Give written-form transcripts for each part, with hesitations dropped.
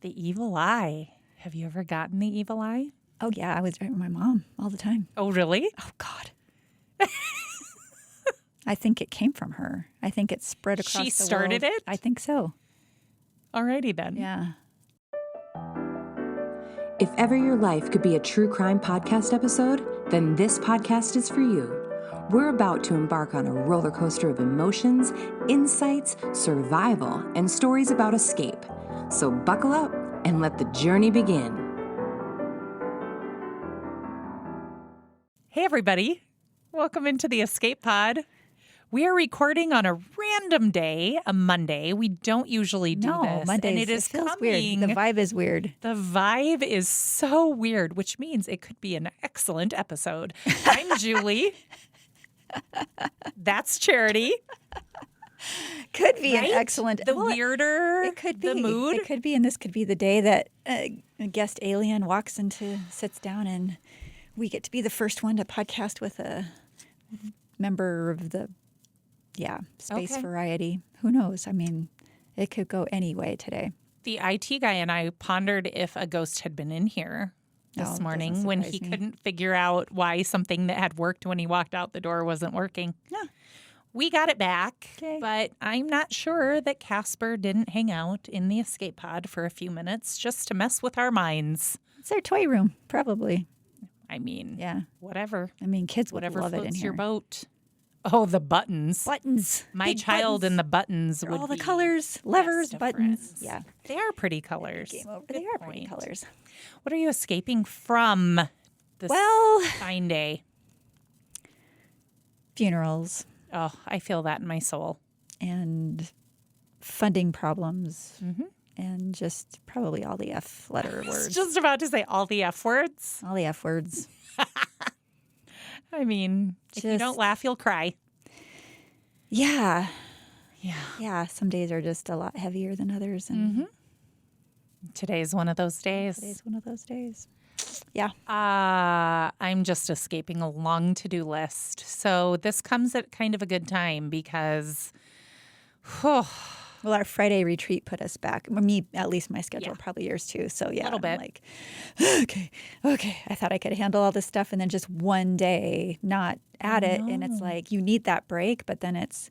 The evil eye. Have you ever gotten the evil eye? Oh, yeah. I was right with my mom all the time. Oh, really? Oh, God. I think it came from her. I think it spread across the world. She started it? I think so. Alrighty then. Yeah. If ever your life could be a true crime podcast episode, then this podcast is for you. We're about to embark on a roller coaster of emotions, insights, survival, and stories about escape. So buckle up and let the journey begin. Hey, everybody. Welcome into the Escape Pod. We are recording on a random day, a Monday. We don't usually do this. Mondays, and it feels coming. weird. The vibe is weird. The vibe is so weird, which means it could be an excellent episode. I'm Julie. That's Charity. Could be right? an excellent. The weirder it could be. The mood. It could be, and this could be the day that a guest alien sits down, and we get to be the first one to podcast with a member of the, space variety. Who knows? I mean, it could go any way today. The IT guy and I pondered if a ghost had been in here this morning when he couldn't figure out why something that had worked when he walked out the door wasn't working. Yeah. We got it back, but I'm not sure that Casper didn't hang out in the escape pod for a few minutes just to mess with our minds. It's their toy room, probably. I mean, whatever. I mean, kids would whatever love it in floats here. your boat. Oh, the buttons. Buttons. My Big child buttons. and the buttons They're would all the be colors, levers, best of buttons. friends. Yeah. They are pretty colors. Game over. Good They are point. pretty colors. What are you escaping from this fine day? Funerals. Oh, I feel that in my soul. And funding problems. Mm-hmm. And just probably all the F letter I words. was just about to say all the F words. All the F words. I mean, if you don't laugh, you'll cry. Yeah. Yeah. Yeah. Some days are just a lot heavier than others. And Today's one of those days. Today's one of those days. Yeah. I'm just escaping a long to-do list. So this comes at kind of a good time because, well, our Friday retreat put us back. Me, at least my schedule, probably yours too. So yeah, a little bit. I'm like, okay. I thought I could handle all this stuff, and then just one day not at it, and it's like you need that break, but then it's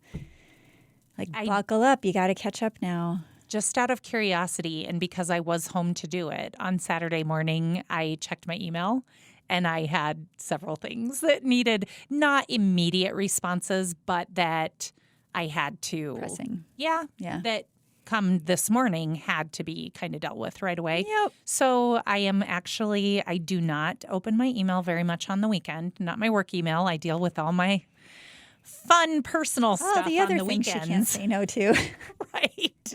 like buckle up, you got to catch up now. Just out of curiosity, and because I was home to do it, on Saturday morning, I checked my email, and I had several things that needed not immediate responses, but that I had to. Pressing. Yeah. That come this morning had to be kind of dealt with right away. Yep. So I do not open my email very much on the weekend, not my work email. I deal with all my fun personal stuff the other on the things weekends. you can't say no to. Right.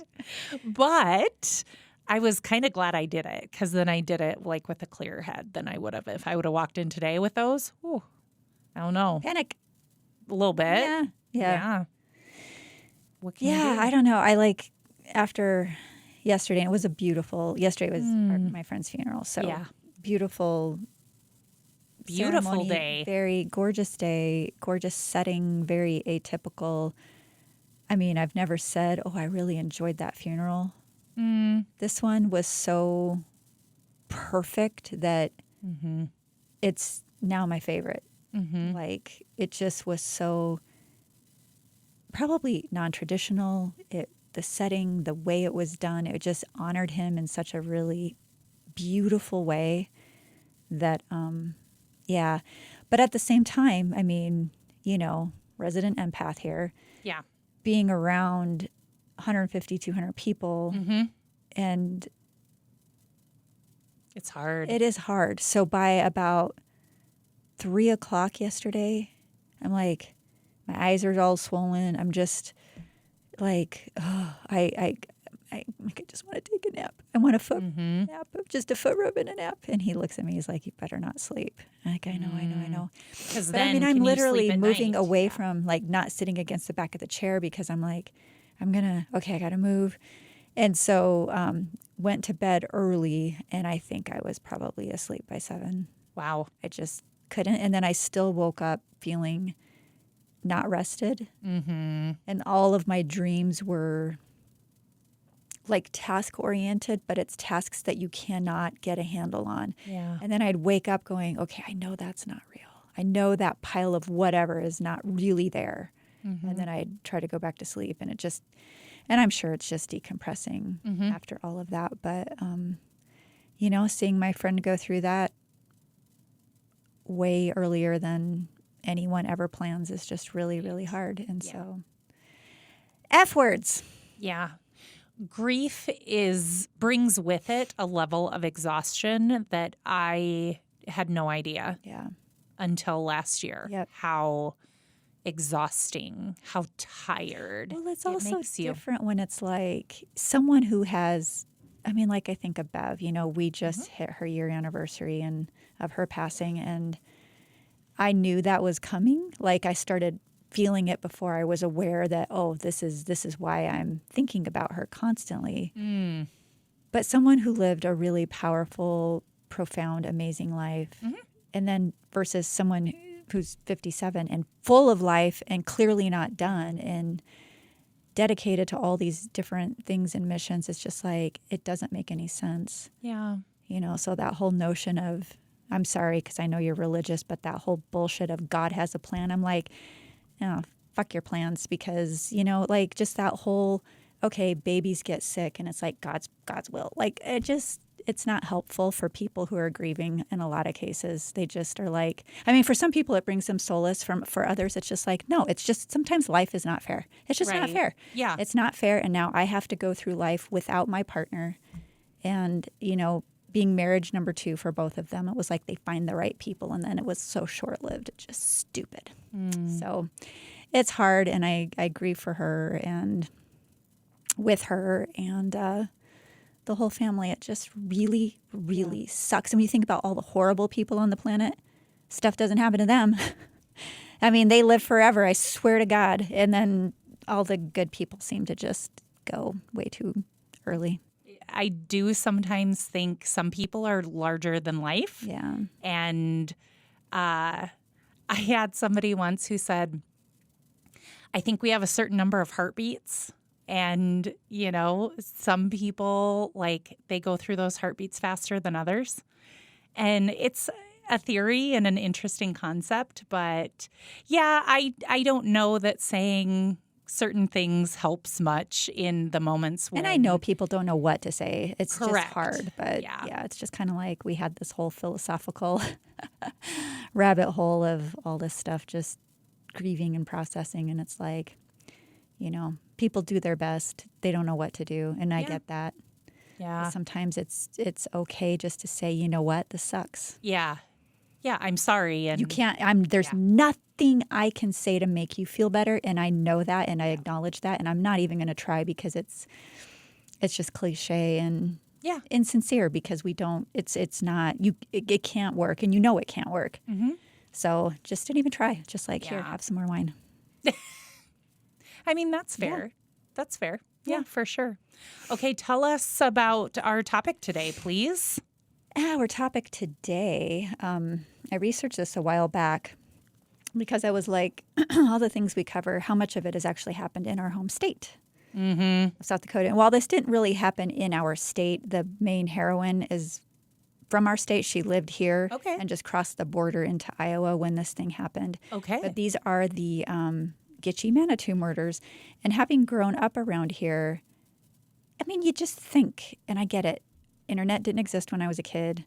But I was kind of glad I did it because then I did it like with a clearer head than I would have if I would have walked in today with those. Ooh, I don't know. Panic. A little bit. Yeah. What can you do? I don't know. I like after yesterday, and it was yesterday was my friend's funeral. So beautiful ceremony, day. Very gorgeous day, gorgeous setting, very atypical. I mean, I've never said, oh, I really enjoyed that funeral. This one was so perfect that it's now my favorite. Like, it just was so probably non-traditional. The setting, the way it was done, it just honored him in such a really beautiful way that, But at the same time, I mean, resident empath here. Yeah. Being around 150, 200 people, and it's hard. It is hard. So by about 3 o'clock yesterday, I'm like, my eyes are all swollen. I'm just like, I just want to take a nap. I want a foot nap, just a foot rub and a nap. And he looks at me. He's like, you better not sleep. I'm like, I know. Because But I mean, I'm literally moving away from like not sitting against the back of the chair because I'm like, I got to move. And so went to bed early, and I think I was probably asleep by 7. Wow. I just couldn't. And then I still woke up feeling not rested. And all of my dreams were like task oriented, but it's tasks that you cannot get a handle on. Yeah. And then I'd wake up going, okay, I know that's not real. I know that pile of whatever is not really there. And then I'd try to go back to sleep, and and I'm sure it's just decompressing after all of that. But, seeing my friend go through that way earlier than anyone ever plans is just really, really hard. And so, F words. Yeah. Grief brings with it a level of exhaustion that I had no idea until last year. How exhausting, how tired. Well, it's it also makes you. different when it's like someone who has, like I think of Bev, we just hit her year anniversary of her passing, and I knew that was coming. Like I started feeling it before I was aware that, this is why I'm thinking about her constantly. But someone who lived a really powerful, profound, amazing life, and then versus someone who's 57 and full of life and clearly not done and dedicated to all these different things and missions, it's just like, it doesn't make any sense. Yeah. So that whole notion of, I'm sorry because I know you're religious, but that whole bullshit of God has a plan, I'm like, fuck your plans, because, like just that whole, okay, babies get sick and it's like God's will. Like it's not helpful for people who are grieving in a lot of cases. They just are like, for some people it brings them solace. For others, it's just like, no, it's just sometimes life is not fair. It's just not fair. Yeah. It's not fair. And now I have to go through life without my partner. And, being marriage number 2 for both of them, it was like they find the right people. And then it was so short-lived. It's just stupid. So it's hard. And I grieve for her and with her and the whole family. It just really, really sucks. And when you think about all the horrible people on the planet, stuff doesn't happen to them. They live forever, I swear to God. And then all the good people seem to just go way too early. I do sometimes think some people are larger than life. Yeah. And I had somebody once who said, I think we have a certain number of heartbeats. And, some people, like, they go through those heartbeats faster than others. And it's a theory and an interesting concept. But, yeah, I don't know that saying certain things helps much in the moments when... And I know people don't know what to say. It's Correct. just hard. But, it's just kind of like we had this whole philosophical rabbit hole of all this stuff, just grieving and processing. And it's like, people do their best. They don't know what to do. And I get that. Yeah. But sometimes it's okay just to say, you know what, this sucks. Yeah. Yeah, I'm sorry. And you can't, there's nothing I can say to make you feel better. And I know that and I acknowledge that. And I'm not even going to try because it's just cliche and insincere because we don't, it's not, it can't work. And it can't work. So just didn't even try. Just like, here, have some more wine. That's fair. Yeah. That's fair. Yeah, for sure. Okay, tell us about our topic today, please. Our topic today, I researched this a while back because I was like, all the things we cover, how much of it has actually happened in our home state of South Dakota? And while this didn't really happen in our state, the main heroine is from our state. She lived here and just crossed the border into Iowa when this thing happened. Okay. But these are the Gitchie Manitou murders. And having grown up around here, you just think, and I get it, internet didn't exist when I was a kid,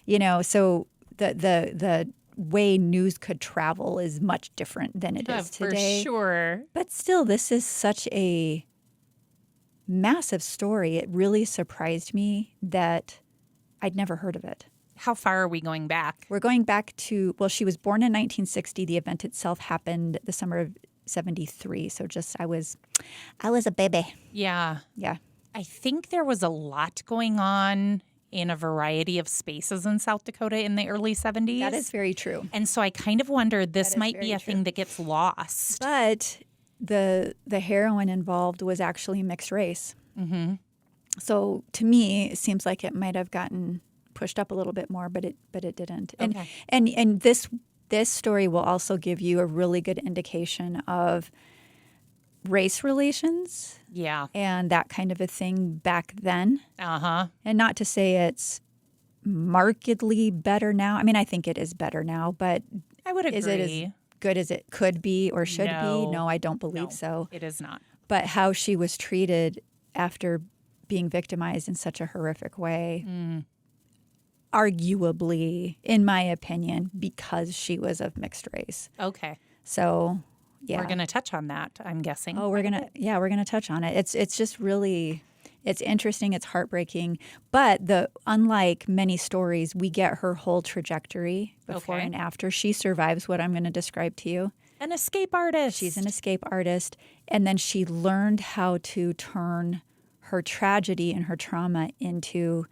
so the way news could travel is much different than it is today. For sure. But still, this is such a massive story. It really surprised me that I'd never heard of it. How far are we going back? We're going back to, she was born in 1960. The event itself happened the summer of 73. So I was a baby. Yeah. Yeah. I think there was a lot going on in a variety of spaces in South Dakota in the early 70s. That is very true. And so I kind of wonder, this might be a thing that gets lost. But the heroine involved was actually mixed race. Mm-hmm. So to me, it seems like it might have gotten pushed up a little bit more, but it didn't. Okay. And this story will also give you a really good indication of race relations Yeah. and that kind of a thing back then. Uh-huh. And not to say it's markedly better now. I mean, I think it is better now, but I would agree. is it as good as it could be or should be? No, I don't believe No, so. it is not. But how she was treated after being victimized in such a horrific way, arguably, in my opinion, because she was of mixed race. Okay. So, yeah. We're going to touch on that, I'm guessing. Oh, we're going to touch on it. It's just really, it's interesting. It's heartbreaking. But unlike many stories, we get her whole trajectory before and after. She survives what I'm going to describe to you. An escape artist. She's an escape artist. And then she learned how to turn her tragedy and her trauma into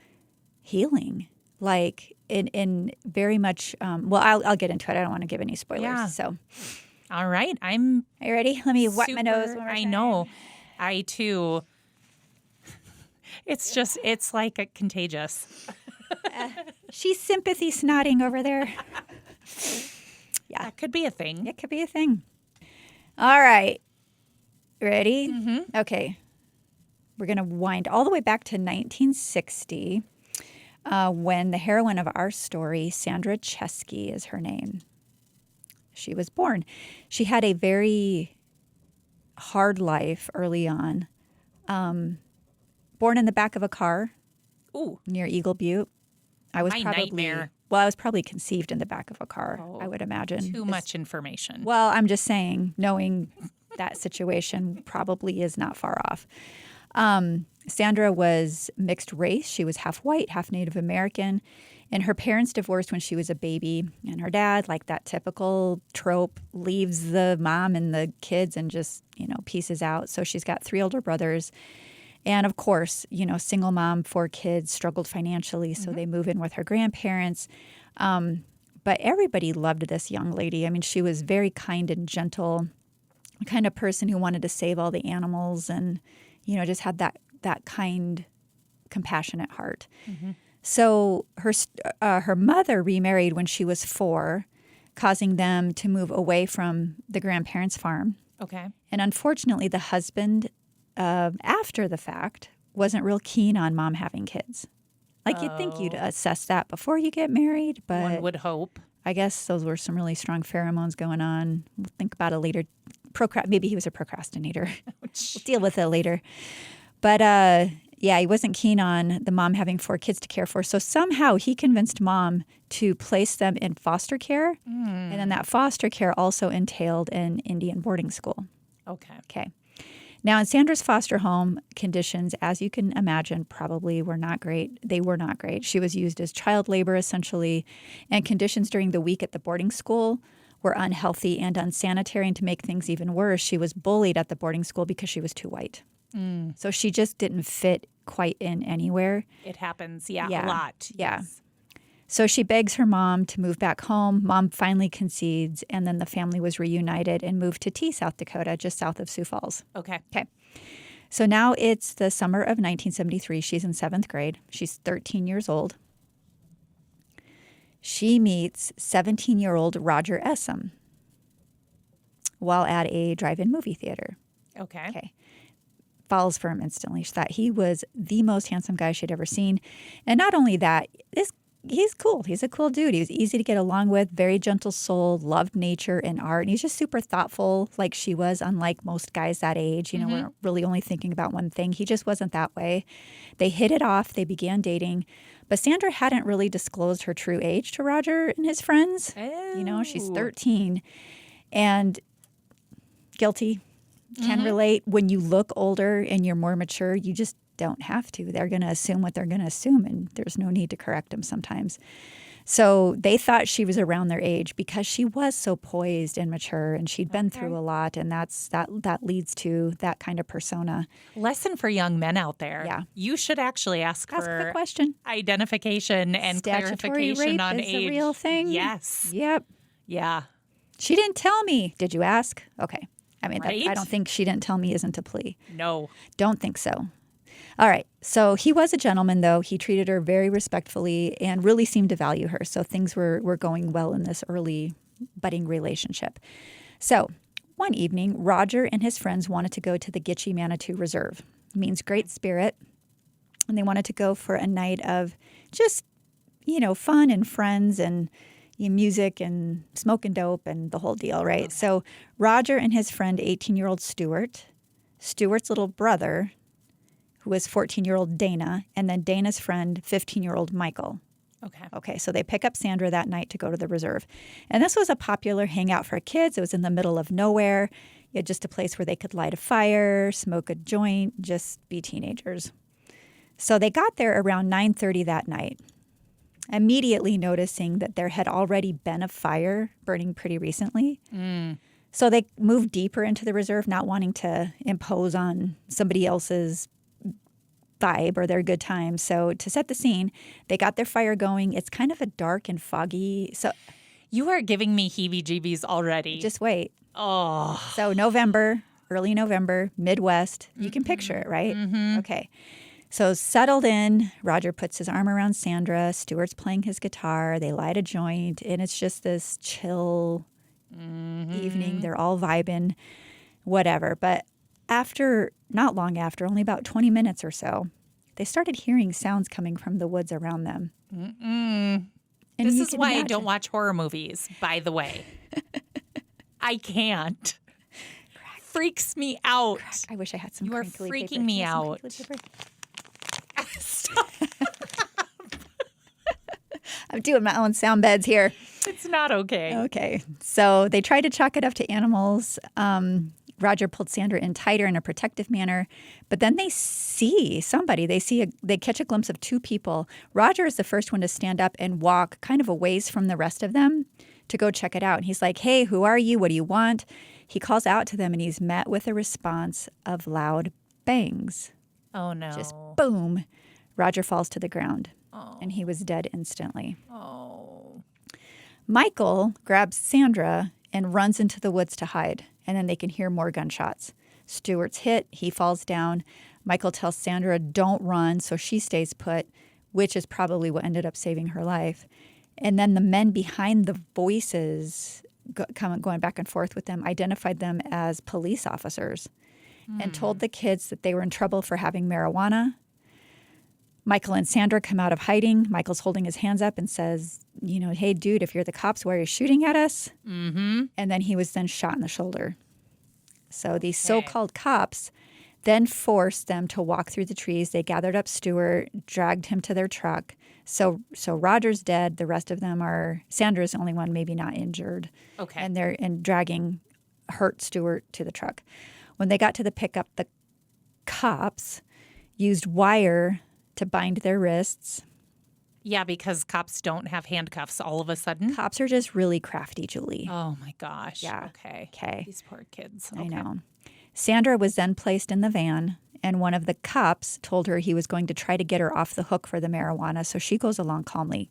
healing. Like in very much, I'll get into it. I don't want to give any spoilers. Yeah. So, all right. are you ready? Let me wipe my nose. One more I time. know. I too. It's like contagious. She's sympathy snotting over there. Yeah. That could be a thing. It could be a thing. All right. Ready? Mm-hmm. Okay. We're going to wind all the way back to 1960 when the heroine of our story, Sandra Chesky is her name. She was born. She had a very hard life early on. Born in the back of a car near Eagle Butte. I was nightmare. Well, I was probably conceived in the back of a car, I would imagine. Too much information. Well, I'm just saying, knowing that situation probably is not far off. Sandra was mixed race. She was half white, half Native American. And her parents divorced when she was a baby. And her dad, like that typical trope, leaves the mom and the kids and just, pieces out. So she's got 3 older brothers. And of course, single mom, 4 kids, struggled financially. So they move in with her grandparents. But everybody loved this young lady. I mean, she was very kind and gentle, the kind of person who wanted to save all the animals and, just had that kind, compassionate heart. Mm-hmm. So her mother remarried when she was 4, causing them to move away from the grandparents' farm. Okay. And unfortunately, the husband, after the fact, wasn't real keen on mom having kids. Like you'd think you'd assess that before you get married, but one would hope. I guess those were some really strong pheromones going on. We'll think about it later. Maybe he was a procrastinator. We'll deal with it later. But he wasn't keen on the mom having 4 kids to care for. So somehow he convinced mom to place them in foster care. And then that foster care also entailed an Indian boarding school. Okay. Now, in Sandra's foster home, conditions, as you can imagine, probably were not great. They were not great. She was used as child labor, essentially, and conditions during the week at the boarding school were unhealthy and unsanitary. And to make things even worse, she was bullied at the boarding school because she was too white. So she just didn't fit quite in anywhere. It happens, a lot. Yeah. Yes. So she begs her mom to move back home. Mom finally concedes, and then the family was reunited and moved to T, South Dakota, just south of Sioux Falls. Okay. So now it's the summer of 1973. She's in 7th grade. She's 13 years old. She meets 17-year-old Roger Essam while at a drive-in movie theater. Okay. Falls for him instantly. She thought he was the most handsome guy she'd ever seen. And not only that, he's cool. He's a cool dude. He was easy to get along with, very gentle soul, loved nature and art. And he's just super thoughtful like she was, unlike most guys that age. We're really only thinking about one thing. He just wasn't that way. They hit it off. They began dating. But Sandra hadn't really disclosed her true age to Roger and his friends. She's 13. And guilty. Can relate. When you look older and you're more mature, you just don't have to. They're going to assume what they're going to assume, and there's no need to correct them sometimes. So they thought she was around their age because she was so poised and mature, and she'd been through a lot, and that leads to that kind of persona. Lesson for young men out there. Yeah. You should actually ask the for question. Identification and Statutory clarification rape on is age. a real thing? Yes. Yep. Yeah. She didn't tell me. Did you ask? Okay. I mean, Right? I don't think she didn't tell me isn't a plea. No. Don't think so. All right. So he was a gentleman, though. He treated her very respectfully and really seemed to value her. So things were going well in this early budding relationship. So one evening, Roger and his friends wanted to go to the Gitchie Manitou Reserve. It means great spirit. And they wanted to go for a night of just, fun and friends and music and smoking dope and the whole deal, right? Okay. So Roger and his friend, 18-year-old Stuart's little brother, who was 14-year-old Dana, and then Dana's friend, 15-year-old Michael. Okay, so they pick up Sandra that night to go to the reserve. And this was a popular hangout for kids. It was in the middle of nowhere. You had just a place where they could light a fire, smoke a joint, just be teenagers. So they got there around 9:30 that night, immediately noticing that there had already been a fire burning pretty recently. So they moved deeper into the reserve, not wanting to impose on somebody else's vibe or their good time. So to set the scene, they got their fire going. It's kind of a dark and foggy. So you are giving me heebie-jeebies already. Just wait. Oh. So early November, Midwest. You can picture it, right? Mm-hmm. Okay. So settled in, Roger puts his arm around Sandra. Stuart's playing his guitar. They light a joint, and it's just this chill evening. They're all vibing, whatever. But not long after, only about 20 minutes or so, they started hearing sounds coming from the woods around them. And this is why I don't watch horror movies, by the way. I can't. Freaks me out. I wish I had some. You are freaking me out. Stop. I'm doing my own sound beds here. It's not okay. Okay. So they tried to chalk it up to animals. Roger pulled Sandra in tighter in a protective manner, but then they see somebody. They catch a glimpse of two people. Roger is the first one to stand up and walk kind of a ways from the rest of them to go check it out. And he's like, "Hey, who are you? What do you want?" He calls out to them, and he's met with a response of loud bangs. Oh, no. Just boom. Roger falls to the ground, Oh. and he was dead instantly. Oh. Michael grabs Sandra and runs into the woods to hide, and then they can hear more gunshots. Stuart's hit. He falls down. Michael tells Sandra, "Don't run," so she stays put, which is probably what ended up saving her life. And then the men behind the voices going back and forth with them identified them as police officers and told the kids that they were in trouble for having marijuana. Michael and Sandra come out of hiding. Michael's holding his hands up and says, "Hey, dude, if you're the cops, why are you shooting at us?" Mm-hmm. And then he was then shot in the shoulder. So these so-called cops then forced them to walk through the trees. They gathered up Stuart, dragged him to their truck. So Roger's dead. The rest of them Sandra's the only one maybe not injured. Okay. And they're dragging hurt Stuart to the truck. When they got to the pickup, the cops used wire to bind their wrists. Yeah, because cops don't have handcuffs all of a sudden. Cops are just really crafty, Julie. Oh, my gosh. Yeah. Okay. These poor kids. Okay. I know. Sandra was then placed in the van, and one of the cops told her he was going to try to get her off the hook for the marijuana, so she goes along calmly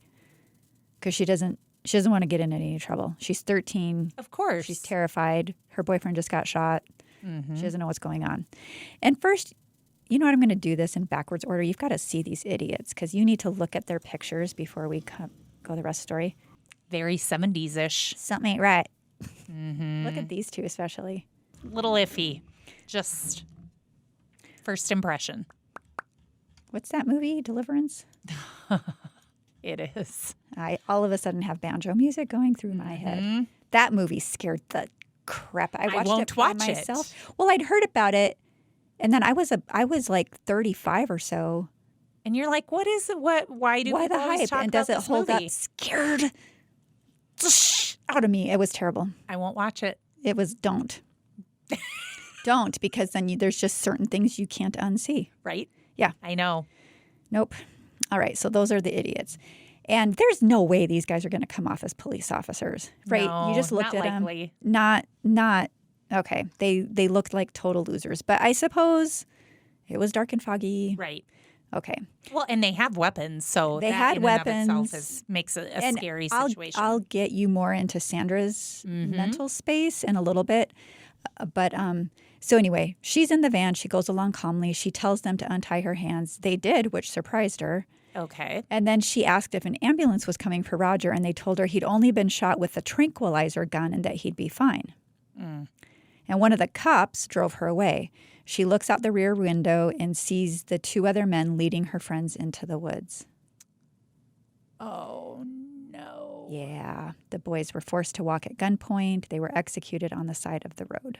because she doesn't want to get in any trouble. She's 13. Of course. She's terrified. Her boyfriend just got shot. She doesn't know what's going on. And first, you know what? I'm going to do this in backwards order. You've got to see these idiots because you need to look at their pictures before we go the rest of the story. Very 70s-ish. Something ain't right. Look at these two especially. Little iffy. Just first impression. What's that movie, Deliverance? It is. I all of a sudden have banjo music going through my head. That movie scared the crap. I watched it by myself. Well, I'd heard about it, and then I was like 35 or so. And you're like, what is it? Why the hype? And does it hold up? Scared out of me. It was terrible. I won't watch it. It was don't. Don't, because then there's just certain things you can't unsee. Right? Yeah. I know. Nope. All right. So those are the idiots. And there's no way these guys are going to come off as police officers, right? No, you just looked not at likely. them. Not. Okay. They looked like total losers. But I suppose it was dark and foggy. Right. Okay. Well, and they have weapons, so they that had in weapons. And of itself makes it a scary situation. I'll get you more into Sandra's mental space in a little bit. But so anyway, she's in the van. She goes along calmly. She tells them to untie her hands. They did, which surprised her. Okay. And then she asked if an ambulance was coming for Roger, and they told her he'd only been shot with a tranquilizer gun and that he'd be fine. and one of the cops drove her away. She looks out the rear window and sees the 2 other men leading her friends into the woods. Oh, no. Yeah, the boys were forced to walk at gunpoint. They were executed on the side of the road.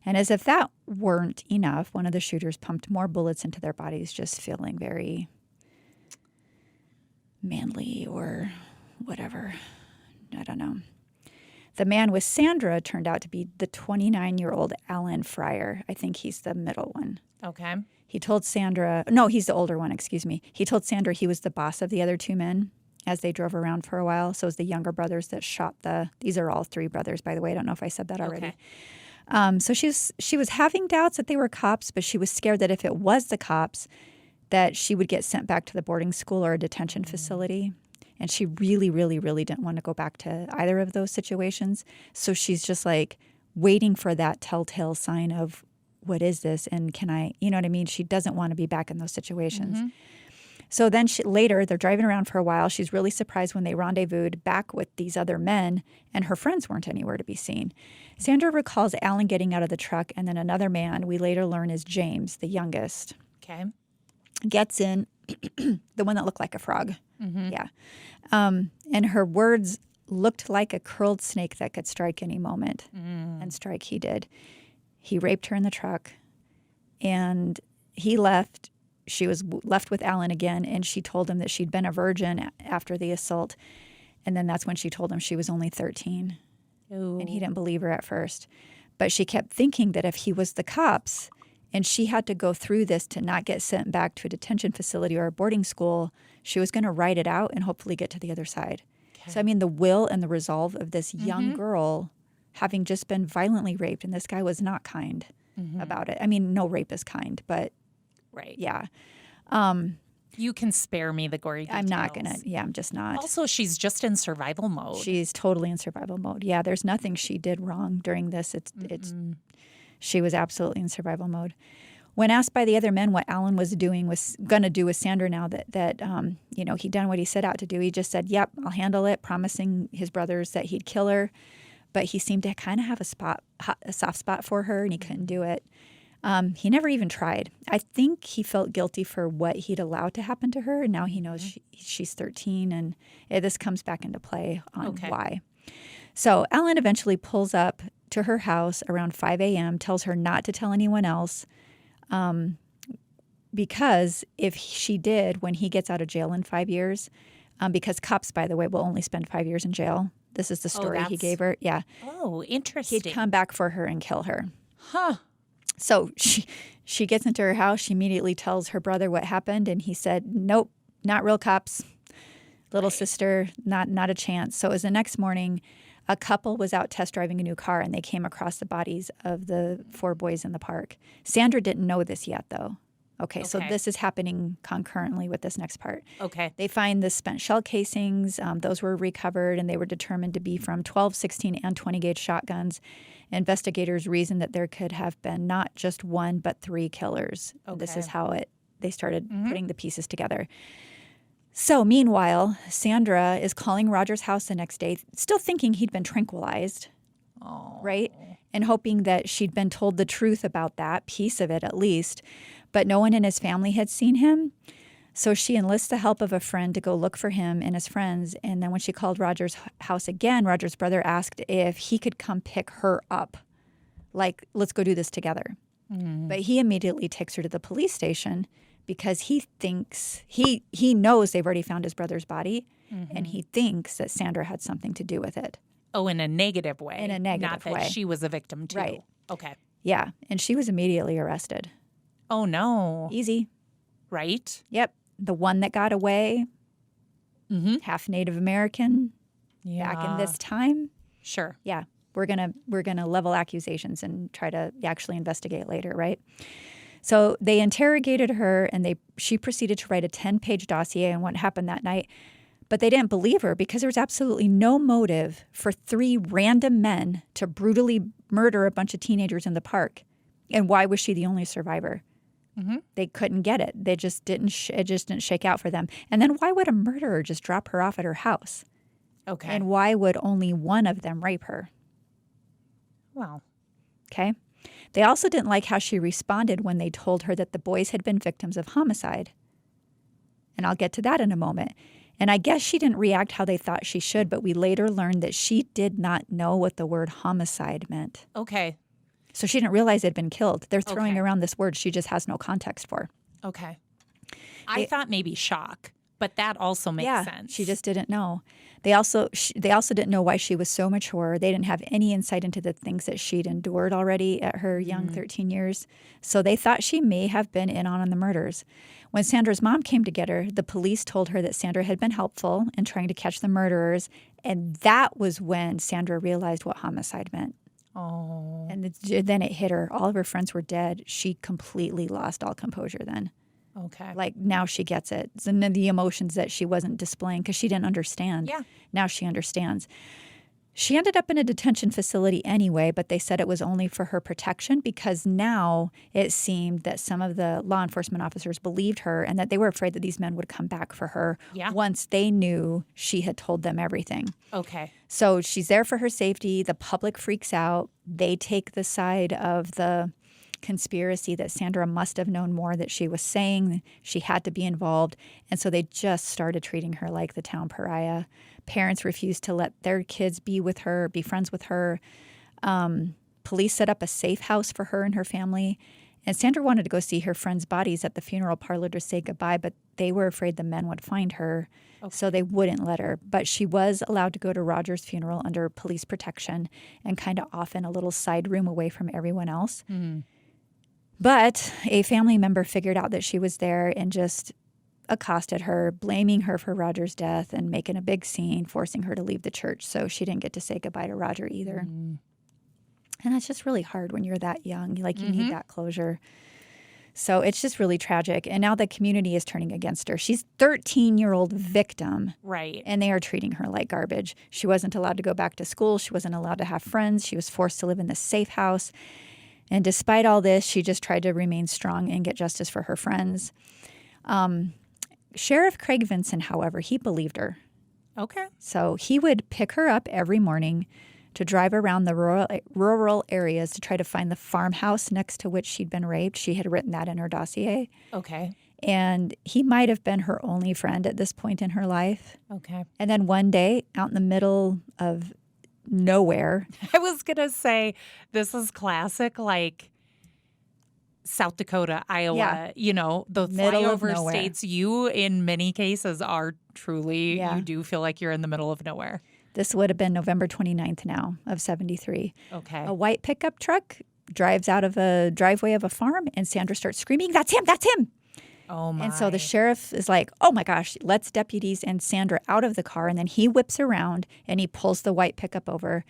And as if that weren't enough, one of the shooters pumped more bullets into their bodies, just feeling very manly or whatever. I don't know. The man with Sandra turned out to be the 29-year-old Alan Fryer. I think he's the middle one. Okay. He told Sandra, no, he's the older one, excuse me. He told Sandra he was the boss of the other 2 men as they drove around for a while. So it was the younger brothers that shot these are all 3 brothers, by the way. I don't know if I said that already. Okay. So she was having doubts that they were cops, but she was scared that if it was the cops, that she would get sent back to the boarding school or a detention facility. And she really, really, really didn't want to go back to either of those situations. So she's just like waiting for that telltale sign of, what is this? And can I, you know what I mean? She doesn't want to be back in those situations. Mm-hmm. So then later, they're driving around for a while. She's really surprised when they rendezvoused back with these other men, and her friends weren't anywhere to be seen. Sandra recalls Alan getting out of the truck, and then another man we later learn is James, the youngest. Okay. Gets in, the one that looked like a frog. Mm-hmm. Yeah. And her words looked like a curled snake that could strike any moment. And strike he did. He raped her in the truck, and he left. She was left with Alan again, and she told him that she'd been a virgin after the assault. And then that's when she told him she was only 13. Ooh. And he didn't believe her at first. But she kept thinking that if he was the cops and she had to go through this to not get sent back to a detention facility or a boarding school, she was going to write it out and hopefully get to the other side. Okay. So, I mean, the will and the resolve of this young girl having just been violently raped, and this guy was not kind about it. I mean, no rape is kind, but right. Yeah. You can spare me the gory details. I'm not going to. Yeah, I'm just not. Also, she's just in survival mode. She's totally in survival mode. Yeah, there's nothing she did wrong during this. She was absolutely in survival mode. When asked by the other men what Alan was going to do with Sandra now that he'd done what he set out to do, he just said, "Yep, I'll handle it," promising his brothers that he'd kill her. But he seemed to kind of have a soft spot for her, and he couldn't do it. He never even tried. I think he felt guilty for what he'd allowed to happen to her, and now he knows she's 13, and this comes back into play on why. So Alan eventually pulls up to her house around 5 a.m., tells her not to tell anyone else, because if she did, when he gets out of jail in 5 years, because cops, by the way, will only spend 5 years in jail. This is the story he gave her. Yeah. Oh, interesting. He'd come back for her and kill her. Huh. So she gets into her house. She immediately tells her brother what happened, and he said, "Nope, not real cops. Little sister, not a chance." So it was the next morning. A couple was out test driving a new car, and they came across the bodies of the 4 boys in the park. Sandra didn't know this yet, though. Okay, so this is happening concurrently with this next part. Okay. They find the spent shell casings. Those were recovered, and they were determined to be from 12, 16, and 20-gauge shotguns. Investigators reasoned that there could have been not just 1, but 3 killers. Okay. This is how they started putting the pieces together. So meanwhile, Sandra is calling Roger's house the next day, still thinking he'd been tranquilized, right? And hoping that she'd been told the truth about that piece of it at least. But no one in his family had seen him. So she enlists the help of a friend to go look for him and his friends. And then when she called Roger's house again, Roger's brother asked if he could come pick her up. Like, let's go do this together. But he immediately takes her to the police station because he thinks, he knows they've already found his brother's body. And he thinks that Sandra had something to do with it. Oh, in a negative way. In a negative way. Not that she was a victim too. Right. Okay. Yeah. And she was immediately arrested. Oh, no. Easy. Right? Yep. The one that got away, half Native American, back in this time. Sure. Yeah. We're gonna level accusations and try to actually investigate later, right? So they interrogated her, and she proceeded to write a 10-page dossier on what happened that night. But they didn't believe her because there was absolutely no motive for 3 random men to brutally murder a bunch of teenagers in the park. And why was she the only survivor? They couldn't get it. They just didn't. It just didn't shake out for them. And then why would a murderer just drop her off at her house? Okay. And why would only one of them rape her? Well, Okay. They also didn't like how she responded when they told her that the boys had been victims of homicide. And I'll get to that in a moment. And I guess she didn't react how they thought she should, but we later learned that she did not know what the word homicide meant. Okay. So she didn't realize they'd been killed. They're throwing Okay. around this word she just has no context for. Okay. I thought maybe shock, but that also makes sense. She just didn't know. They also didn't know why she was so mature. They didn't have any insight into the things that she'd endured already at her young 13 years. So they thought she may have been in on the murders. When Sandra's mom came to get her, the police told her that Sandra had been helpful in trying to catch the murderers. And that was when Sandra realized what homicide meant. Oh. And then it hit her. All of her friends were dead. She completely lost all composure then. Okay. Like now she gets it. And then the emotions that she wasn't displaying because she didn't understand. Yeah. Now she understands. She ended up in a detention facility anyway, but they said it was only for her protection because now it seemed that some of the law enforcement officers believed her and that they were afraid that these men would come back for her once they knew she had told them everything. Okay. So she's there for her safety. The public freaks out. They take the side of the conspiracy that Sandra must have known more, that she was saying she had to be involved. And so they just started treating her like the town pariah. Parents refused to let their kids be with her, be friends with her. Police set up a safe house for her and her family. And Sandra wanted to go see her friends' bodies at the funeral parlor to say goodbye, but they were afraid the men would find her. Okay. So they wouldn't let her. But she was allowed to go to Roger's funeral under police protection and kind of off in a little side room away from everyone else. Mm-hmm. But a family member figured out that she was there and just accosted her, blaming her for Roger's death and making a big scene, forcing her to leave the church. So she didn't get to say goodbye to Roger either. Mm. And that's just really hard when you're that young. Like, you need that closure. So it's just really tragic. And now the community is turning against her. She's a 13-year-old victim. Right. And they are treating her like garbage. She wasn't allowed to go back to school. She wasn't allowed to have friends. She was forced to live in this safe house. And despite all this, she just tried to remain strong and get justice for her friends. Sheriff Craig Vinson, however, he believed her. Okay. So he would pick her up every morning to drive around the rural areas to try to find the farmhouse next to which she'd been raped. She had written that in her dossier. Okay. And he might have been her only friend at this point in her life. Okay. And then one day, out in the middle of nowhere. I was going to say, this is classic, like South Dakota, Iowa, you know, the flyover states. You, in many cases, are truly, you do feel like you're in the middle of nowhere. This would have been November 29th now of 73. Okay. A white pickup truck drives out of a driveway of a farm, and Sandra starts screaming, "That's him! That's him!" Oh, my. And so the sheriff is like, oh, my gosh, lets deputies and Sandra out of the car. And then he whips around and he pulls the white pickup over.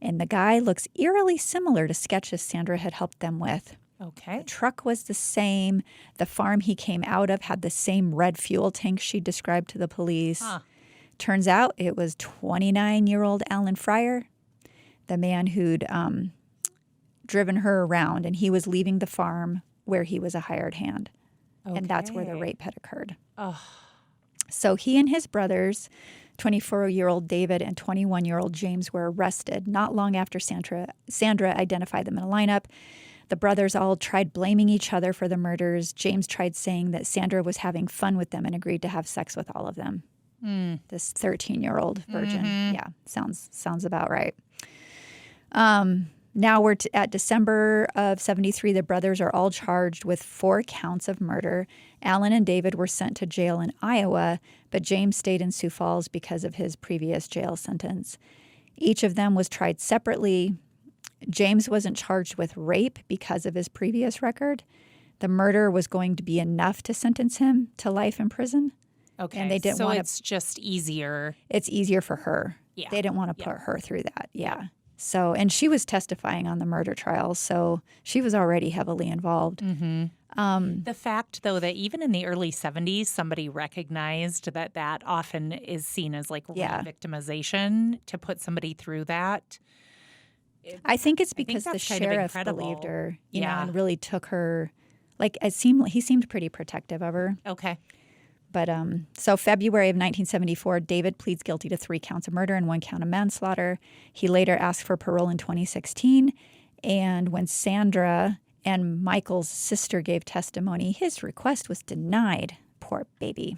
And the guy looks eerily similar to sketches Sandra had helped them with. Okay. The truck was the same. The farm he came out of had the same red fuel tank she described to the police. Huh. Turns out it was 29-year-old Alan Fryer, the man who'd driven her around. And he was leaving the farm where he was a hired hand. Okay. And that's where the rape had occurred. Oh. So he and his brothers, 24-year-old David and 21-year-old James, were arrested not long after Sandra identified them in a lineup. The brothers all tried blaming each other for the murders. James tried saying that Sandra was having fun with them and agreed to have sex with all of them. Mm. This 13-year-old virgin. Mm-hmm. Yeah, sounds about right. Now we're at December of 73. The brothers are all charged with 4 counts of murder. Alan and David were sent to jail in Iowa, but James stayed in Sioux Falls because of his previous jail sentence. Each of them was tried separately. James wasn't charged with rape because of his previous record. The murder was going to be enough to sentence him to life in prison. Okay, and they didn't so it's just easier. It's easier for her. Yeah. They didn't want to put her through that. Yeah. So, and she was testifying on the murder trial, so she was already heavily involved. Mm-hmm. The fact, though, that even in the early 70s, somebody recognized that often is seen as like victimization to put somebody through that. I think it's because the sheriff believed her, you know, and really took her. Like he seemed pretty protective of her. Okay. But so February of 1974, David pleads guilty to 3 counts of murder and 1 count of manslaughter. He later asked for parole in 2016. And when Sandra and Michael's sister gave testimony, his request was denied. Poor baby.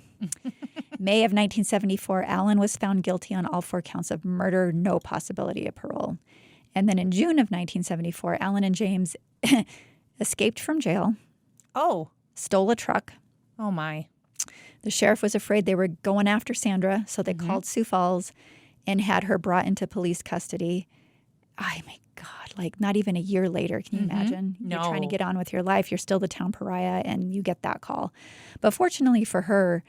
May of 1974, Alan was found guilty on all 4 counts of murder, no possibility of parole. And then in June of 1974, Alan and James escaped from jail. Oh. Stole a truck. Oh, my. The sheriff was afraid they were going after Sandra, so they called Sioux Falls and had her brought into police custody. Oh, my God, like not even a year later. Can you imagine? No. You're trying to get on with your life. You're still the town pariah, and you get that call. But fortunately for her,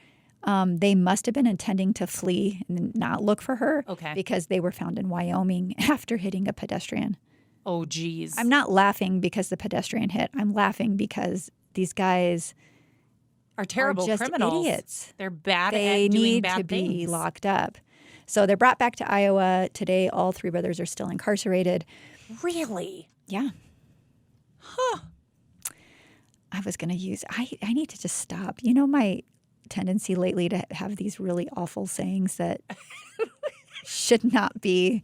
they must have been intending to flee and not look for her because they were found in Wyoming after hitting a pedestrian. Oh, geez. I'm not laughing because the pedestrian hit. I'm laughing because these guys are terrible just criminals. Idiots. They're bad they at doing bad need to things. be locked up. So they're brought back to Iowa. Today, all 3 brothers are still incarcerated. Really? Yeah. Huh. I was going to use, I need to just stop. You know, my tendency lately to have these really awful sayings that should not be.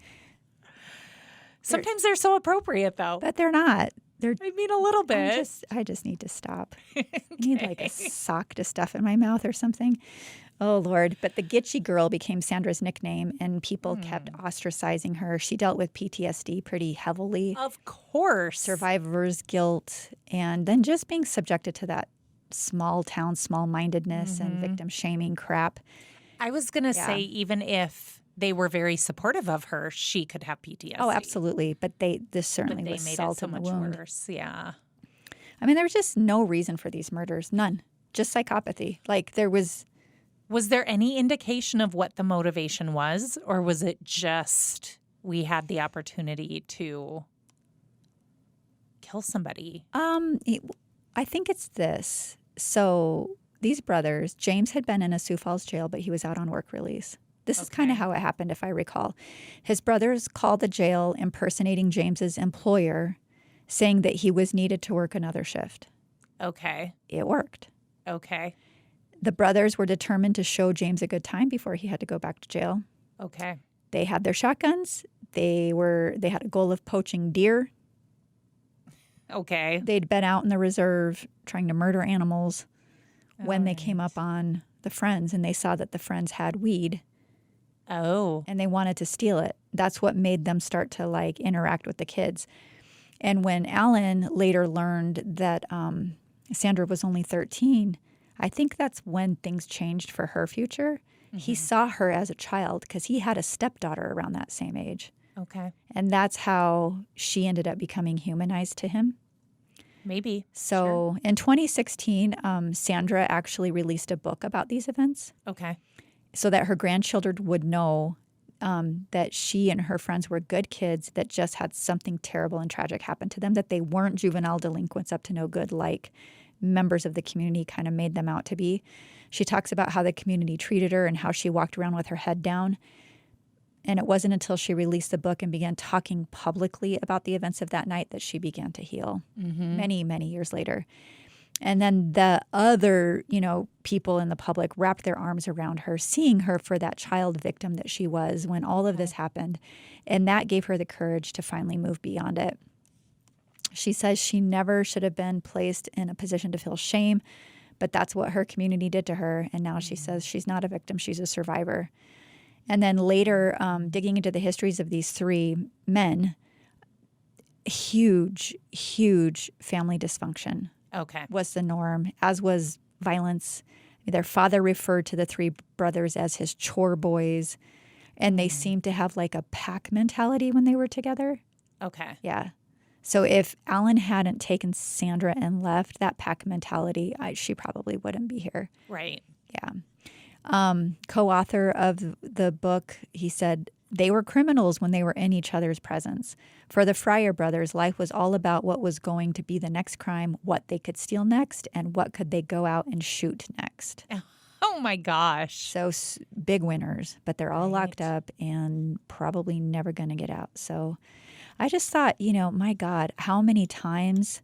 Sometimes they're so appropriate, though. But they're not. I mean, a little bit. I just need to stop. I need like a sock to stuff in my mouth or something. Oh, Lord. But the Gitchie Girl became Sandra's nickname, and people kept ostracizing her. She dealt with PTSD pretty heavily. Of course. Survivor's guilt, and then just being subjected to that small town, small-mindedness and victim shaming crap. I was going to say, even if they were very supportive of her, she could have PTSD. Oh, absolutely. But this certainly was salt in the wound. Worse. Yeah. I mean, there was just no reason for these murders. None. Just psychopathy. Like there was... Was there any indication of what the motivation was, or was it just we had the opportunity to kill somebody? I think it's this. So these brothers, James had been in a Sioux Falls jail, but he was out on work release. This is kind of how it happened, if I recall. His brothers called the jail impersonating James's employer, saying that he was needed to work another shift. Okay. It worked. Okay. The brothers were determined to show James a good time before he had to go back to jail. Okay. They had their shotguns. They had a goal of poaching deer. Okay. They'd been out in the reserve trying to murder animals when they came up on the Friends, and they saw that the Friends had weed. Oh. And they wanted to steal it. That's what made them start to like interact with the kids. And when Alan later learned that Sandra was only 13, I think that's when things changed for her future. He saw her as a child because he had a stepdaughter around that same age. Okay. And that's how she ended up becoming humanized to him. Maybe. So in 2016, Sandra actually released a book about these events. Okay. So that her grandchildren would know that she and her friends were good kids that just had something terrible and tragic happen to them, that they weren't juvenile delinquents up to no good like members of the community kind of made them out to be. She talks about how the community treated her and how she walked around with her head down. And it wasn't until she released the book and began talking publicly about the events of that night that she began to heal many, many years later. And then the other, people in the public wrapped their arms around her, seeing her for that child victim that she was when all of this happened. And that gave her the courage to finally move beyond it. She says she never should have been placed in a position to feel shame, but that's what her community did to her. And now she says she's not a victim, she's a survivor. And then later, digging into the histories of these 3 men, huge, huge family dysfunction was the norm, as was violence. Their father referred to the 3 brothers as his chore boys, and they seemed to have like a pack mentality when they were together. Okay. Yeah. So if Alan hadn't taken Sandra and left, that pack mentality, she probably wouldn't be here. Right. Yeah. Co-author of the book, he said, they were criminals when they were in each other's presence. For the Fryer brothers, life was all about what was going to be the next crime, what they could steal next, and what could they go out and shoot next. Oh, my gosh. So big winners, but they're all locked up and probably never going to get out. So I just thought, my God, how many times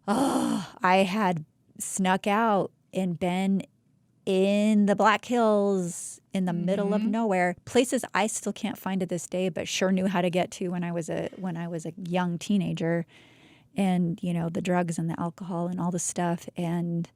I had snuck out and been in the Black Hills, in the middle of nowhere, places I still can't find to this day, but sure knew how to get to when I was a young teenager. And, you know, the drugs and the alcohol and all the stuff. And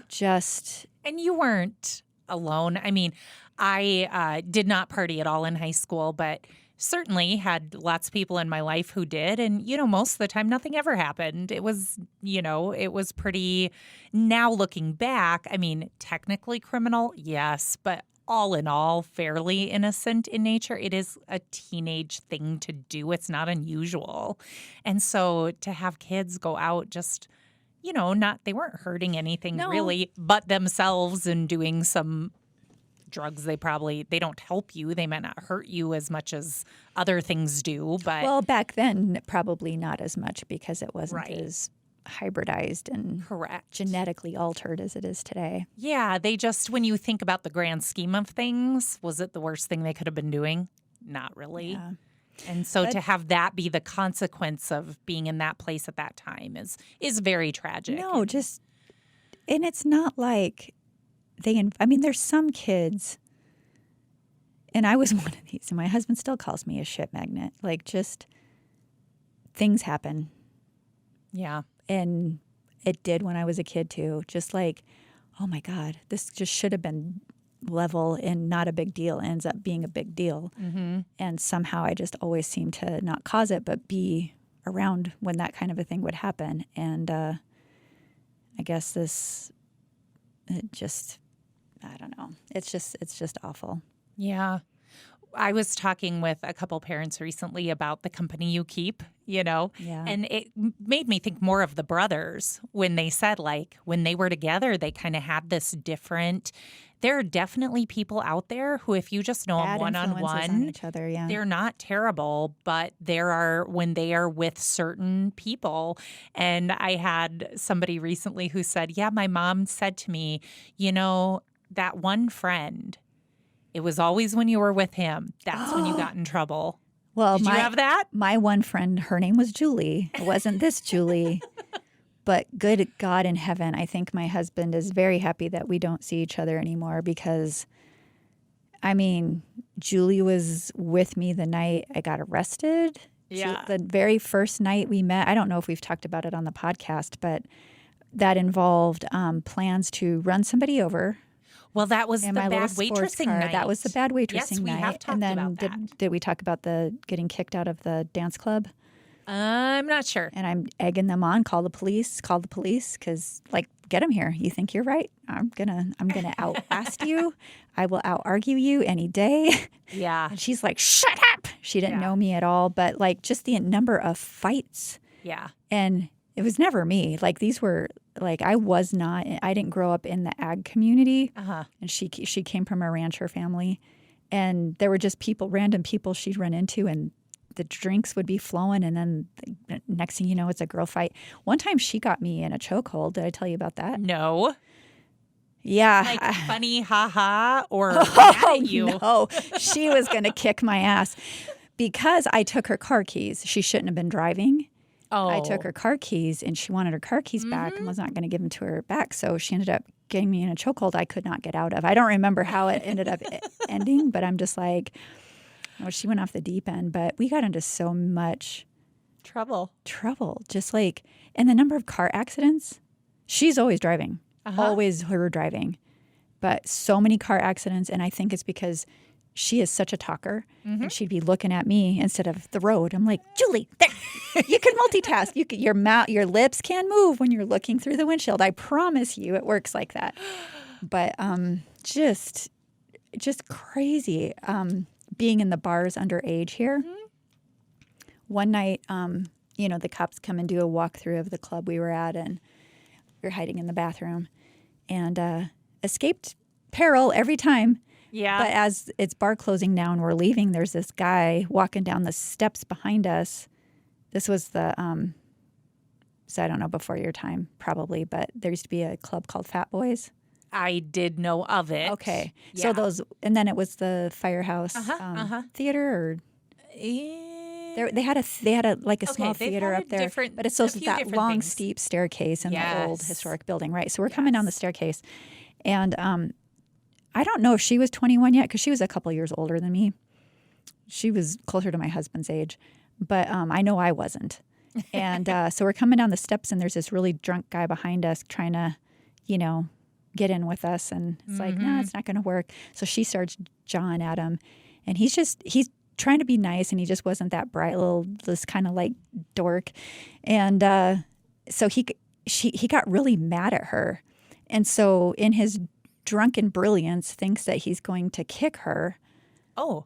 just. And you weren't alone. I mean, I did not party at all in high school, but certainly had lots of people in my life who did. And, you know, most of the time, nothing ever happened. It was, you know, it was pretty, now looking back, I mean, technically criminal, yes, but all in all, fairly innocent in nature. It is a teenage thing to do. It's not unusual. And so to have kids go out just, you know, they weren't hurting anything really but themselves and doing some drugs. They don't help you. They might not hurt you as much as other things do. But well, back then, probably not as much because it wasn't as hybridized and genetically altered as it is today. Yeah, they just, when you think about the grand scheme of things, was it the worst thing they could have been doing? Not really. Yeah. And so to have that be the consequence of being in that place at that time is very tragic. No, and it's not like I mean, there's some kids, and I was one of these, and my husband still calls me a shit magnet. Like, just things happen. Yeah. And it did when I was a kid, too. Just like, oh, my God, this just should have been level and not a big deal. It ends up being a big deal. Mm-hmm. And somehow I just always seem to not cause it, but be around when that kind of a thing would happen. And I guess I don't know. It's just awful. Yeah. I was talking with a couple parents recently about the company you keep, you know, and it made me think more of the brothers when they said, like, when they were together, they kind of had this different. There are definitely people out there who, if you just know them one-on-one, on each other, they're not terrible, but there are when they are with certain people. And I had somebody recently who said, yeah, my mom said to me, you know, that one friend, it was always when you were with him. That's when you got in trouble. Well, Did you have that? My one friend, her name was Julie. It wasn't this Julie. But good God in heaven, I think my husband is very happy that we don't see each other anymore because, I mean, Julie was with me the night I got arrested. Yeah. The very first night we met, I don't know if we've talked about it on the podcast, but that involved plans to run somebody over. Well, that was the bad waitressing night. That was the bad waitressing night. Yes, we have talked about that. Did we talk about the getting kicked out of the dance club? I'm not sure. And I'm egging them on. Call the police, because, like, get them here. You think you're right? I'm gonna out-ask you. I will out-argue you any day. Yeah. And she's like, shut up. She didn't know me at all, but, like, just the number of fights. Yeah. And it was never me. Like, these were, like, I didn't grow up in the ag community. Uh-huh. And she came from a rancher family. And there were just random people she'd run into, and the drinks would be flowing, and then the next thing you know, it's a girl fight. One time she got me in a chokehold. Did I tell you about that? No. Yeah. Like funny, ha-ha, or mad at you? No, she was going to kick my ass because I took her car keys. She shouldn't have been driving. Oh. I took her car keys, and she wanted her car keys back and was not going to give them to her back. So she ended up getting me in a chokehold I could not get out of. I don't remember how it ended up ending, but I'm just like, oh, she went off the deep end. But we got into so much trouble. Just like, and the number of car accidents, she's always driving, always her driving. But so many car accidents, and I think it's because she is such a talker, and she'd be looking at me instead of the road. I'm like, Julie, you can multitask. Your lips can move when you're looking through the windshield. I promise you, it works like that. But just crazy. Being in the bars underage here. One night, the cops come and do a walkthrough of the club we were at, and we were hiding in the bathroom, and escaped peril every time. Yeah. But as it's bar closing now and we're leaving, there's this guy walking down the steps behind us. This was so I don't know, before your time probably, but there used to be a club called Fat Boys. I did know of it. Okay. Yeah. So and then it was the Firehouse Theater, or they had a small theater up there, but it's that long steep staircase in the old historic building, right? So we're coming down the staircase, And I don't know if she was 21 yet because she was a couple years older than me. She was closer to my husband's age, but I know I wasn't. And so we're coming down the steps, and there's this really drunk guy behind us trying to, get in with us. And it's like, no, it's not going to work. So she starts jawing at him, and he's trying to be nice, and he just wasn't that bright little, this kind of like dork. And so he got really mad at her. And so in his drunken brilliance thinks that he's going to kick her. Oh.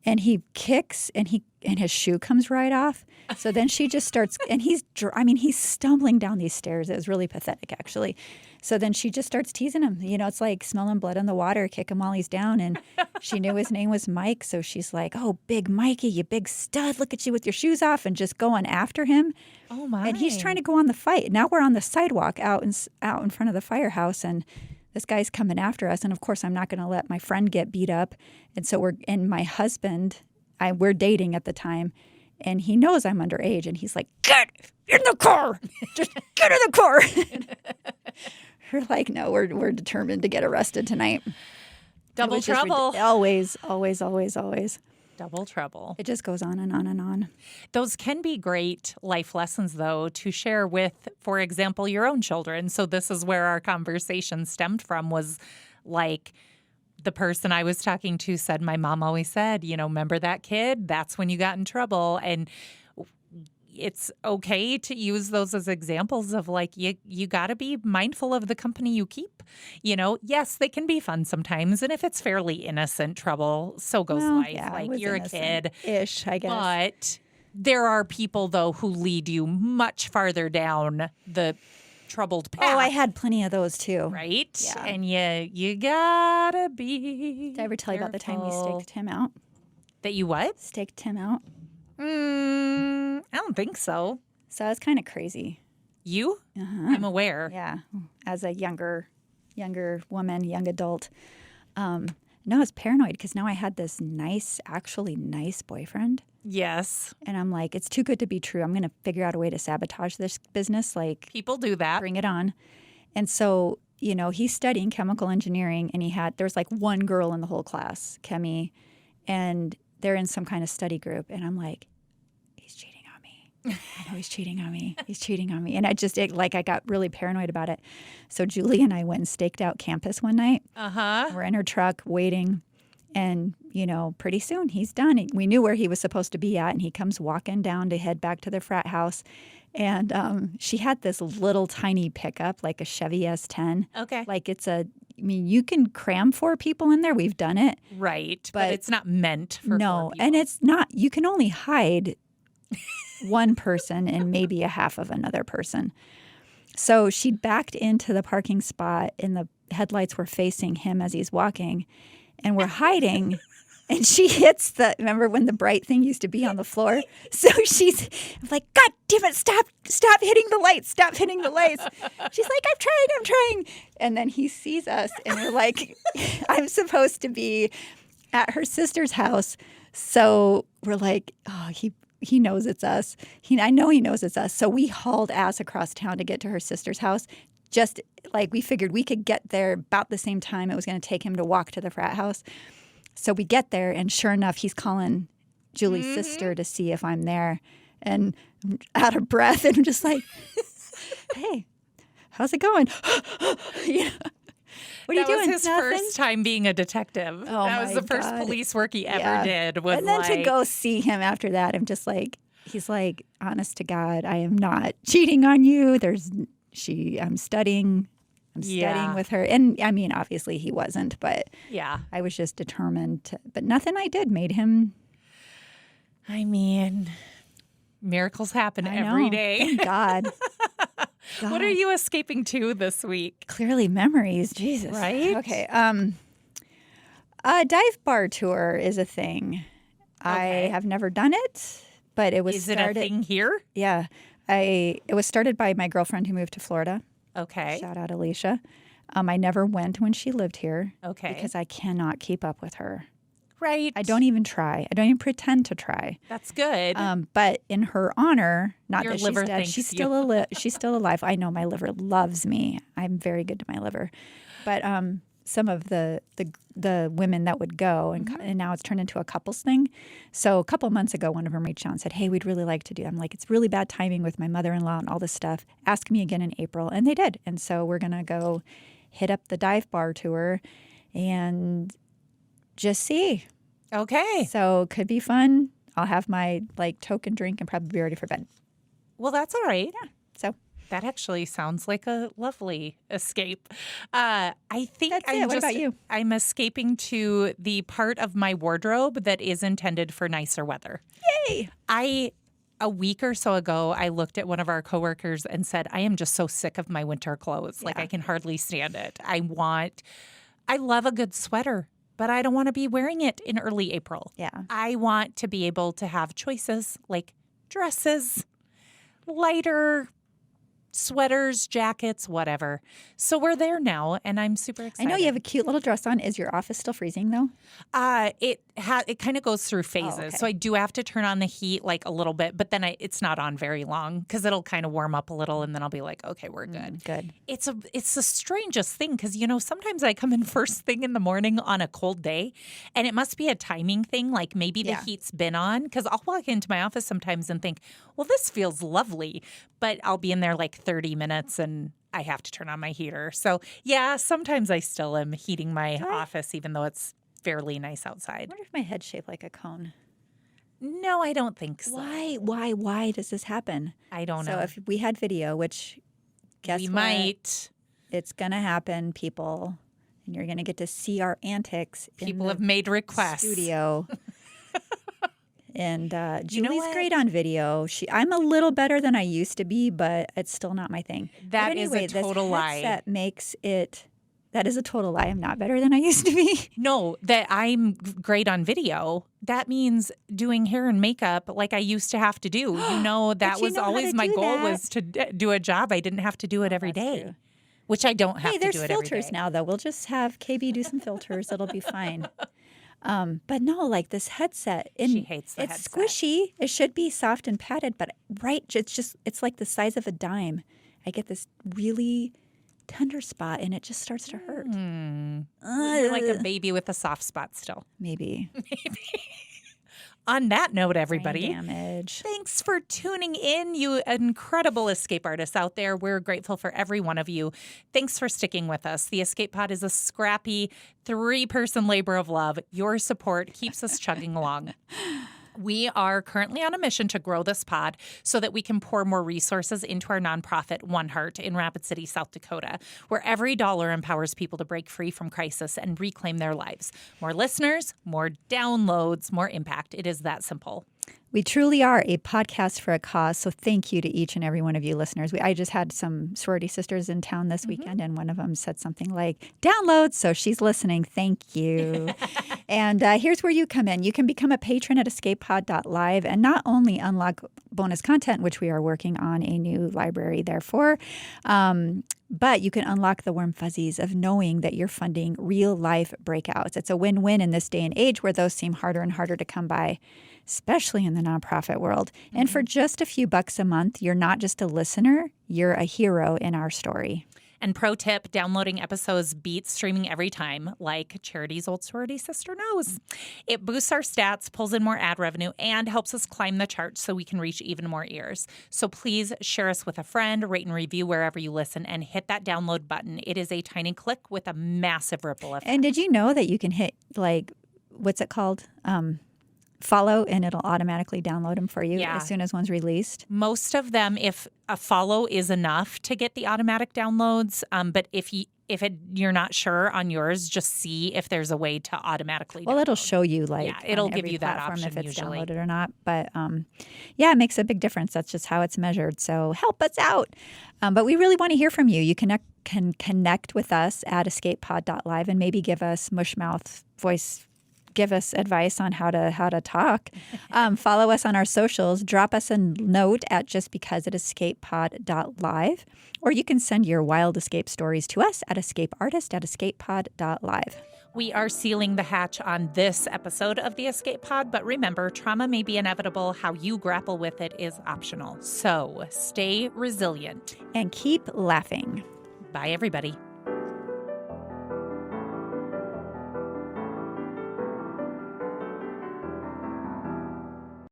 And he kicks, and his shoe comes right off. So then she just starts, and he's stumbling down these stairs. It was really pathetic, actually. So then she just starts teasing him. It's like smelling blood in the water, kick him while he's down. And she knew his name was Mike, so she's like, "Oh, big Mikey, you big stud, look at you with your shoes off," and just going after him. Oh, my. And he's trying to go on the fight. Now we're on the sidewalk out in front of the firehouse, and this guy's coming after us. And of course, I'm not going to let my friend get beat up. And so my husband, we're dating at the time, and he knows I'm underage. And he's like, "Get in the car. Just get in the car." We're like, no, we're determined to get arrested tonight. Double trouble. Always, always, always, always. Double trouble. It just goes on and on and on. Those can be great life lessons, though, to share with, for example, your own children. So this is where our conversation stemmed from, was like the person I was talking to said, my mom always said, remember that kid? That's when you got in trouble. And it's okay to use those as examples of like, you got to be mindful of the company you keep. Yes, they can be fun sometimes. And if it's fairly innocent trouble, so goes life. Yeah, like you're a kid. Ish, I guess. But there are people, though, who lead you much farther down the troubled path. Oh, I had plenty of those too. Right? Yeah. And you gotta be Did I ever tell you about the time we staked him out? That you what? Staked him out. I don't think so. So it's kind of crazy. You? I'm aware. Yeah. As a younger woman, young adult. No, I was paranoid because now I had this actually nice boyfriend. Yes. And I'm like, it's too good to be true. I'm going to figure out a way to sabotage this business. Like, people do that. Bring it on. And so, he's studying chemical engineering, and there's like one girl in the whole class, Chemi, and they're in some kind of study group. And I'm like, he's cheating on me. I know he's cheating on me. He's cheating on me. And I got really paranoid about it. So Julie and I went and staked out campus one night. We're in her truck waiting. And, pretty soon he's done. We knew where he was supposed to be at, and he comes walking down to head back to the frat house. And she had this little tiny pickup, like a Chevy S10. Okay. Like you can cram 4 people in there. We've done it. Right. But it's not meant for 4 people. And it's not. You can only hide one person and maybe a half of another person. So she backed into the parking spot, and the headlights were facing him as he's walking. And we're hiding, and she hits remember when the bright thing used to be on the floor? So she's like, "God damn it, stop hitting the lights, stop hitting the lights." She's like, I'm trying. And then he sees us, and we're like, I'm supposed to be at her sister's house. So we're like, oh, he knows it's us. I know he knows it's us. So we hauled ass across town to get to her sister's house. Just like we figured we could get there about the same time it was going to take him to walk to the frat house. So we get there, and sure enough, he's calling Julie's sister to see if I'm there. And I'm out of breath, and I'm just like, "Hey, how's it going?" What are you doing? That was his Nothing? first time being a detective. Oh, that was the first God. police work he ever did. And then to go see him after that, I'm just like, he's like, honest to God, I am not cheating on you. I'm studying with her. And I mean, obviously he wasn't, but I was just determined but nothing I did made him. I mean, miracles happen every day. Thank God. What are you escaping to this week? Clearly memories. Jesus. Right? Okay. A dive bar tour is a thing. Okay. I have never done it, but it was started. Is it a thing here? Yeah. It was started by my girlfriend who moved to Florida. Okay. Shout out Alicia. I never went when she lived here. Okay. Because I cannot keep up with her. Right. I don't even try. I don't even pretend to try. That's good. But in her honor, not Your that liver she's dead, thanks she's you. still she's still alive. I know my liver loves me. I'm very good to my liver. But some of the women that would go, and now it's turned into a couples thing. So a couple months ago, one of them reached out and said, hey, we'd really like to do. I'm like, it's really bad timing with my mother-in-law and all this stuff. Ask me again in April. And they did. And so we're going to go hit up the dive bar tour and just see. Okay. So it could be fun. I'll have my token drink and probably be ready for bed. Well, that's all right. Yeah. So that actually sounds like a lovely escape. I think that's it. What about you? I'm escaping to the part of my wardrobe that is intended for nicer weather. Yay! A week or so ago, I looked at one of our coworkers and said, I am just so sick of my winter clothes. Yeah. Like, I can hardly stand it. I love a good sweater, but I don't want to be wearing it in early April. Yeah. I want to be able to have choices like dresses, lighter sweaters, jackets, whatever. So we're there now, and I'm super excited. I know you have a cute little dress on. Is your office still freezing, though? It kind of goes through phases. okay. So I do have to turn on the heat a little bit, but then it's not on very long because it'll kind of warm up a little, and then I'll be like, okay, we're good. Good. It's the strangest thing because, sometimes I come in first thing in the morning on a cold day, and it must be a timing thing. Like maybe the heat's been on because I'll walk into my office sometimes and think, well, this feels lovely, but I'll be in there 30 minutes and I have to turn on my heater. So yeah, sometimes I still am heating my office even though it's fairly nice outside. I wonder if my head's shaped like a cone. No, I don't think so. Why does this happen? I don't know. So if we had video, which guess we what? might. It's going to happen, people. And you're going to get to see our antics. People have made requests. Studio. And You know Julie's what? great on video. I'm a little better than I used to be, but it's still not my thing. That but is anyway, a total lie. This headset makes it. That is a total lie. I'm not better than I used to be. No, that I'm great on video. That means doing hair and makeup like I used to have to do. That was always my goal was to do a job. I didn't have to do it every day, true. which I don't have Hey, to do there's it every day. filters now, though. We'll just have KB do some filters. It'll be fine. But no, this headset. She hates the it's headset. squishy. It should be soft and padded, but it's like the size of a dime. I get this really tender spot, and it just starts to hurt. You're like a baby with a soft spot still. Maybe. On that note, everybody, Brain damage. thanks for tuning in, you incredible escape artists out there. We're grateful for every one of you. Thanks for sticking with us. The Escape Pod is a scrappy 3-person labor of love. Your support keeps us chugging along. We are currently on a mission to grow this pod so that we can pour more resources into our nonprofit, One Heart, in Rapid City, South Dakota, where every dollar empowers people to break free from crisis and reclaim their lives. More listeners, more downloads, more impact. It is that simple. We truly are a podcast for a cause, so thank you to each and every one of you listeners. I just had some sorority sisters in town this weekend, and one of them said something like, downloads, so she's listening. Thank you. And here's where you come in. You can become a patron at escapepod.live and not only unlock bonus content, which we are working on a new library therefore, but you can unlock the warm fuzzies of knowing that you're funding real-life breakouts. It's a win-win in this day and age where those seem harder and harder to come by, especially in the nonprofit world. And for just a few bucks a month, you're not just a listener, you're a hero in our story. And pro tip, downloading episodes beats streaming every time, like Charity's old sorority sister knows. It boosts our stats, pulls in more ad revenue, and helps us climb the charts so we can reach even more ears. So please share us with a friend, rate and review wherever you listen, and hit that download button. It is a tiny click with a massive ripple effect. And did you know that you can hit, what's it called? Follow, and it'll automatically download them for you as soon as one's released? Most of them, if a follow is enough to get the automatic downloads, but if you're not sure on yours, just see if there's a way to automatically download. Well, it'll show you it'll on give every you that platform option if it's usually. downloaded or not. But it makes a big difference. That's just how it's measured. So help us out. But we really want to hear from you. You can connect with us at escapepod.live and maybe give us mushmouth voice. Give us advice on how to talk. Follow us on our socials. Drop us a note at justbecauseatiscapepod.live. Or you can send your wild escape stories to us at escapeartist@escapepod.live. We are sealing the hatch on this episode of the Escape Pod, but remember, trauma may be inevitable. How you grapple with it is optional. So stay resilient. And keep laughing. Bye, everybody.